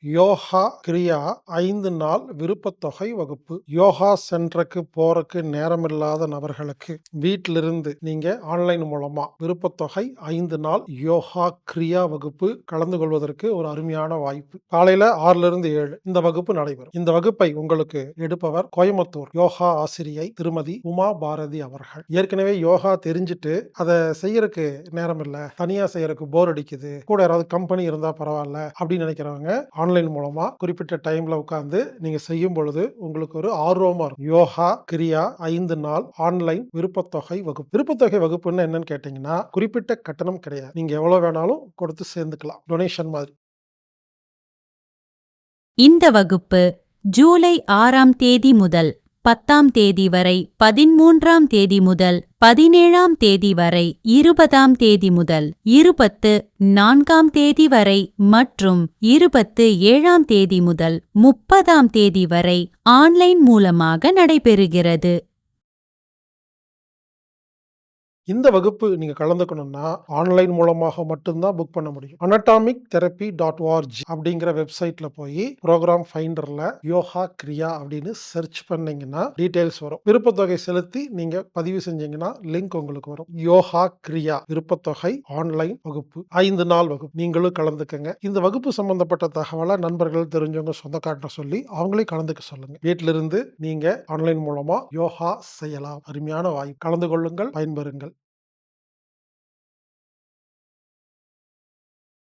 யோகா கிரியா 5 நாள் விருப்பத்தொகை வகுப்பு. யோகா சென்டருக்கு போறக்கு நேரமில்லாத நபர்களுக்கு வீட்டிலிருந்து நீங்க ஆன்லைன் மூலமா விருப்பத்தொகை 5 நாள் யோகா கிரியா வகுப்பு கலந்து கொள்வதற்கு ஒரு அருமையான வாய்ப்பு. காலையில 6லிருந்து 7 இந்த வகுப்பு நடைபெறும். இந்த வகுப்பை உங்களுக்கு எடுப்பவர் கோயம்புத்தூர் யோகா ஆசிரியை திருமதி உமா பாரதி அவர்கள். ஏற்கனவே யோகா தெரிஞ்சுட்டு அதை செய்யறதுக்கு நேரம் இல்ல, தனியா செய்யறதுக்கு போர் அடிக்குது, கூட யாராவது கம்பெனி இருந்தா பரவாயில்ல அப்படின்னு நினைக்கிறவங்க ஆன்லைன் மூலமா குறிப்பிட்ட டைம்ல உட்கார்ந்து நீங்க செய்யும் பொழுது உங்களுக்கு ஒரு ஆர்வமா இருக்கும். யோகா கிரியா 5 நாள் ஆன்லைன் விருப்பத்தொகை வகுப்பு. விருப்பத்தொகை வகுப்புன்னு என்னன்னு கேட்டீங்கன்னா குறிப்பிட்ட கட்டணம் கிடையாது. நீங்க எவ்வளவு வேணாலும் கொடுத்து சேர்ந்துக்கலாம், டொனேஷன் மாதிரி. இந்த வகுப்பு ஜூலை 6ஆம் தேதி முதல் 10ஆம் தேதி வரை, 13ஆம் தேதி முதல் 17ஆம் தேதி வரை, 20ஆம் தேதி முதல் 24ஆம் தேதி வரை மற்றும் 27ஆம் தேதி முதல் 30ஆம் தேதி வரை ஆன்லைன் மூலமாக நடைபெறுகிறது. இந்த வகுப்பு நீங்க கலந்துக்கணும்னா ஆன்லைன் மூலமாக மட்டும்தான் புக் பண்ண முடியும். anatomictherapy.org அப்படிங்கிற வெப்சைட்ல போய் ப்ரோக்ராம் ஃபைண்டர்ல யோகா கிரியா அப்படின்னு சர்ச் பண்ணீங்கன்னா டீடைல்ஸ் வரும். விருப்பத்தொகை செலுத்தி நீங்க பதிவு செஞ்சீங்கன்னா லிங்க் உங்களுக்கு வரும். யோகா கிரியா விருப்பத்தொகை ஆன்லைன் வகுப்பு 5 நாள் வகுப்பு. நீங்களும் கலந்துக்கங்க. இந்த வகுப்பு சம்பந்தப்பட்ட தகவலை நண்பர்கள், தெரிஞ்சவங்க, சொந்தக்காரட்ட சொல்லி அவங்களையும் கலந்துக்க சொல்லுங்க. வீட்டிலிருந்து நீங்க ஆன்லைன் மூலமா யோகா செய்யலாம். அருமையான வாய்ப்பு. கலந்து கொள்ளுங்கள், பயன்பெறுங்கள்.